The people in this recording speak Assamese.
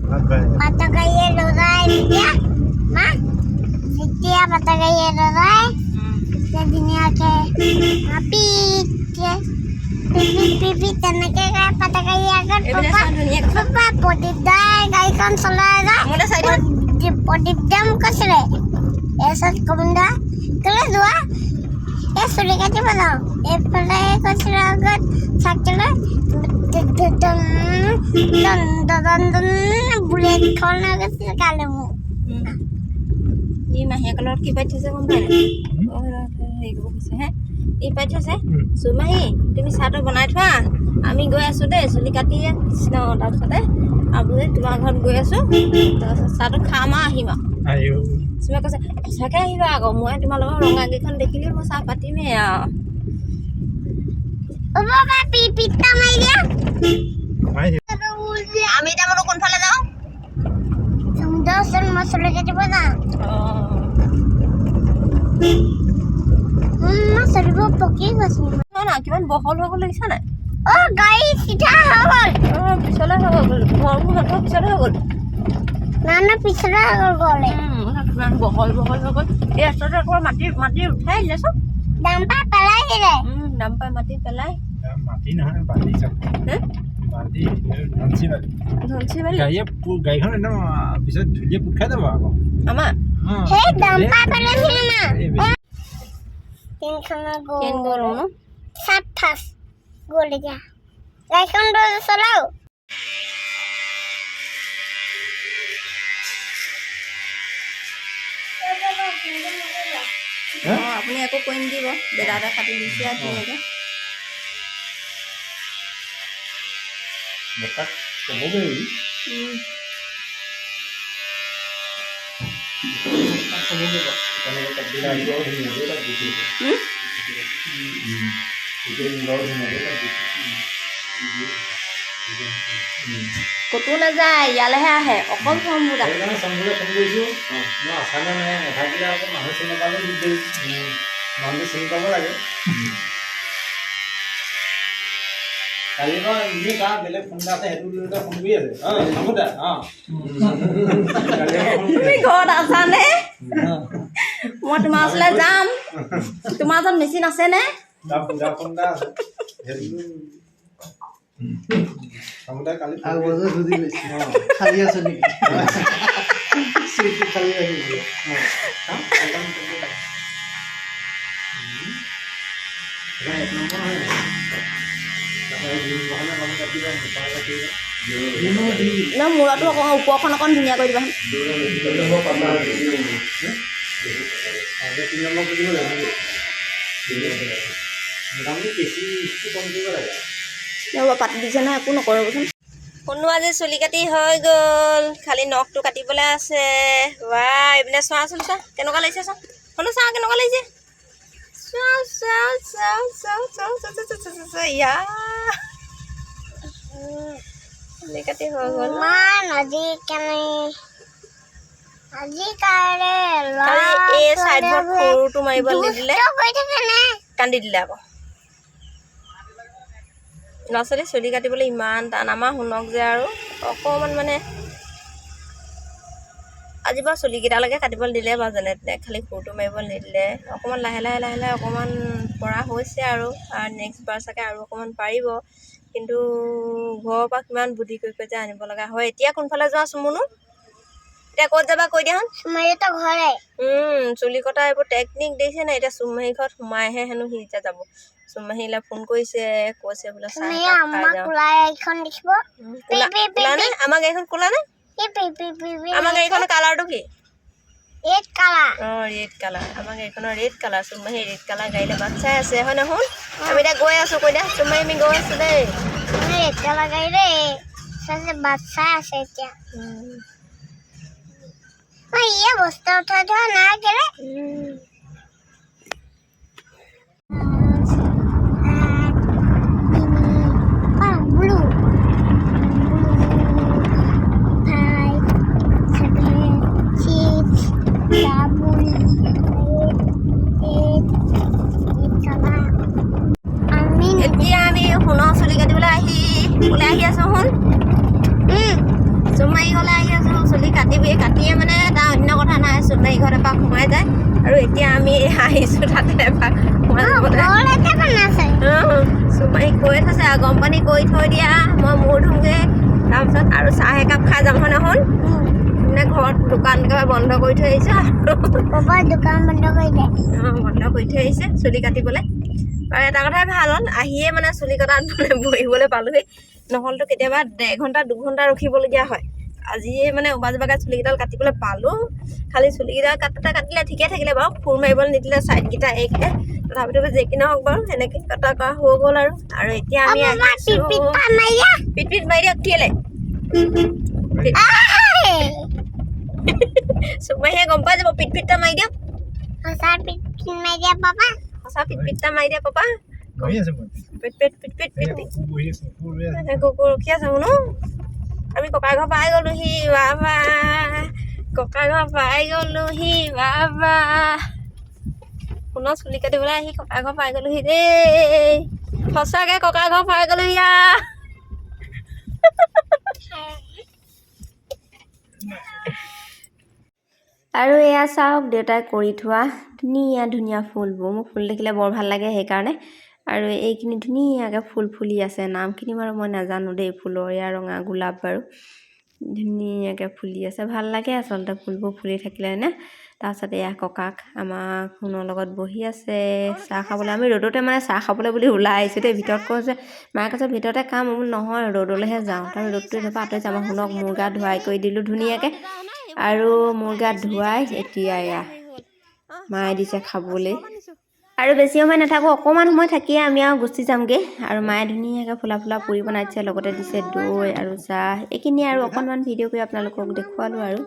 Patagaya loray dia. Ma. Dia patagaya loray. Jadinya ke api ke. Pipi tanake ka patagaya kan papa podidai gaikan solada. Mula side Podidam kasre. Esa komunda. Kala dua. Sulit aja mana? Pala kasre agat sakla. Dan bulet khona kasre kalemu. Ini mahnya kalau kita baca sama mana? Oh, ini gue bisa, he? Ini baca saya. Sumahi, তুমি চাহটো বনাই থোৱা আমি গৈ আছো দেই চুলি কাটি কৃষ্ণ তাৰপিছতে আপুনি তোমাৰ ঘৰত গৈ আছো তাৰপিছত চাহটো খাম আৰু আহিম আৰু চুমে কৈছে সঁচাকৈ আহিবা আকৌ মই তোমাৰ লগত ৰঙাগীখন দেখিলে মই চাহ পাতিমেই আৰু বাবা পিপিটা মাইয়া আমি এতিয়া বোলো কোনফালে যাওঁ সমুদ্ৰৰ মছলা কাটিব যাওঁ মাছৰিব পকি গৈছে না কিমান বহল হৈ গ'ল দেখিছা নাই গাড়ী চিধা হৈ গ'ল পিছলৈ হৈ গ'ল ঘৰবোৰ মানুহৰ পিছলৈ হৈ গ'ল না পিছলৈ হৈ গ'লে কিমান বহল হৈ গ'ল এই ৰাস্তাটো আকৌ মাটি উঠাই দিলে চব দাম পাই পেলাই দিলে দাম পাই মাটি পেলাই মাটি নহয় বালি চব বালি ধনচি বালি গাড়ীখন একদম পিছত ধুলিয়ে পোট খাই যাব আকৌ আমাৰ সেই দাম পাই পেলাইছিলে না ট্ৰেইনখনৰ ট্ৰেইন গ'ল ন সাত ঠাচ গ'ল এতিয়া গাড়ীখন চলাও আপুনি একো কৈ নিদিব দাদা কাটি দিছে আৰু ধুনীয়াকৈ বতাক ক'ব পাৰি ক'তো নাযায় ইয়ালৈহে আহে অকল চম্বুদা চম্বুদা ফোন কৰিছোঁ মই আছানে নাই নাথাকিলে আকৌ মানুহ চিনি পালে মানুহটো চিনি পাব লাগে কালি পৰা এনেই তাৰ বেলেগ ফোন এটা আছে সেইটো লৈ ফোন কৰি আছে চম্বুদা তুমি ঘৰত আছানে মই তোমাৰ ওচৰলৈ যাম তোমাৰ ওচৰত মেচিন আছেনে ফোন এটা আছে সেইটো চম্বুদা কালি খালি আছে নেকি খালি আছে ন মূৰটো অকণ ওপৰখন অকণ ধুনীয়া কৰি দিবা ৰ'ব পাতি দিছে নহয় একো নকৰিবচোন কোনো আজি চুলি কাটি হৈ গ'ল খালি নখটো কাটিবলৈ আছে ৱা এইপিনে চোৱাচোন চোৱা কেনেকুৱা লাগিছে চোৱা শুনো চাওঁ কেনেকুৱা লাগিছে ইয়া চুলি কাটি হৈ গ'ল এই চাইডত সৰুটো মাৰিব নিদিলে কান্দি দিলে আকৌ ল'ৰা ছোৱালী চুলি কাটিবলৈ ইমান টান আমাৰ শুনক যে আৰু অকণমান মানে আজি বাৰু চুলিকেইটালৈকে কাটিবলৈ দিলে বাৰু যেনে তেনে খালি সৰুটো মাৰিবলৈ নিদিলে অকণমান লাহে লাহে অকণমান পৰা হৈছে আৰু নেক্সট বাৰ চাগে আৰু অকণমান পাৰিব কিন্তু ঘৰৰ পৰা কিমান বুদ্ধি কৰি যে আনিব লগা হয় এতিয়া কোনফালে যোৱা চুমুনো এতিয়া ক'ত যাবা কৈ দিয়াচোন চুমাৰীটো ঘৰে চুলি কটা এইবোৰ টেকনিক দেখিছে নাই এতিয়া চুমাহী ঘৰত সোমাইহে হেনো সি এতিয়া যাব চুমাহীলৈ ফোন কৈছে কৈছে বোলে চাহ আমাৰ গাড়ীখন খোলা নে আমাৰ গাড়ীখনৰ কালাৰটো কি ৰেড কালাৰ ৰেড কালাৰ আমাৰ গাড়ীখনৰ ৰেড কালাৰ চুমাহী ৰেড কালাৰ গাড়ীলৈ বাট চাই আছে হয় নহয় আমি এতিয়া গৈ আছোঁ কৈ দিয়া চুমাহী আমি গৈ আছোঁ দেই ৰেড কালাৰ গাড়ী দেই বাট চাই আছে এতিয়া ইয়ে বস্তা উঠাই থোৱা নাই কেলে এতিয়া আমি সোণৰ চুলি কাটিবলৈ ওলাই আহি আছোঁ শুন চুমাৰী ঘৰলৈ আহি আছোঁ চুলি কাটিয়ে মানে তাৰ অন্য কথা নাই চুমাৰী ঘৰত এপাক সোমাই যায় আৰু এতিয়া আমি আহিছোঁ তাতে এপাক সোমাই চুমাৰী কৈ থৈছে আৰু গৰম পানী কৰি থৈ দিয়া মই মূৰ ধুমগৈ তাৰপিছত আৰু চাহ একাপ খাই যাম হয় নহয় মানে ঘৰত দোকান একেবাৰে বন্ধ কৰি থৈ আহিছে দোকান বন্ধ কৰি দে বন্ধ কৰি থৈ আহিছে চুলি কাটিবলৈ আৰু এটা কথাই ভাল হ'ল আহিয়ে মানে চুলি কটাত মানে বহিবলৈ পালোহি নহ'লেতো কেতিয়াবা 1 ঘণ্টা 2 ঘণ্টা ৰখিবলগীয়া হয় আজিয়ে মানে উবাজবাগাত চুলিকেইডাল কাটিবলৈ পালোঁ খালি চুলিকেইডাল কাটিলে ঠিকে থাকিলে বাৰু ফুৰ মাৰিবলৈ নিদিলে ছাইডকেইটা এইকেইটা তথাপিতো যে কি নহওক বাৰু সেনেকৈ কটা কৰা হৈ গ'ল আৰু এতিয়া আমি পিট মাৰি দিয়ক কেলে চুমাহীয়ে গম পাই যাব পিটটা মাৰি দিয়ক সঁচা পিটটা মাৰি দিয়া পাপা কুকুৰ ৰখি আছে শুনো আমি ককা ঘৰ পাই গ'লোহি বাবা পুনৰ চুলি কাটিবলৈ আহি ককা ঘৰ পাই গ'লোহি দেই সঁচাকৈ ককা ঘৰ পাই গ'লোহি আৰু এয়া চাওক দেউতাই কৰি থোৱা ধুনীয়া ফুলবোৰ মোক ফুল দেখিলে বৰ ভাল লাগে সেইকাৰণে আৰু এইখিনি ধুনীয়াকৈ ফুল ফুলি আছে নামখিনি বাৰু মই নাজানো দেই ফুলৰ এয়া ৰঙা গোলাপ বাৰু ধুনীয়াকৈ ফুলি আছে ভাল লাগে আচলতে ফুলবোৰ ফুলি থাকিলে নে তাৰপিছত এয়া ককাক আমাৰ সোণৰ লগত বহি আছে চাহ খাবলৈ আমি ৰ'দতে মানে চাহ খাবলৈ বুলি ওলাই আহিছোঁ দেই ভিতৰত কৈছে মায়ে কৈছে ভিতৰতে খাম নহয় ৰ'দলৈহে যাওঁ তাৰপিছত ৰ'দটো এডোখৰ আঁতৰি আমাৰ সোণক মোৰ গাত ধুৱাই কৰি দিলোঁ ধুনীয়াকৈ আৰু মোৰ গাত ধুৱাই এতিয়া এয়া মায়ে দিছে খাবলৈ আৰু বেছি সময় নাথাকোঁ অকণমান সময় থাকিয়ে আমি আৰু গুচি যামগৈ আৰু মায়ে ধুনীয়াকৈ ফুলা পুৰি বনাই দিছে লগতে দিছে দৈ আৰু চাহ এইখিনি আৰু অকণমান ভিডিঅ' কৰি আপোনালোকক দেখুৱালোঁ আৰু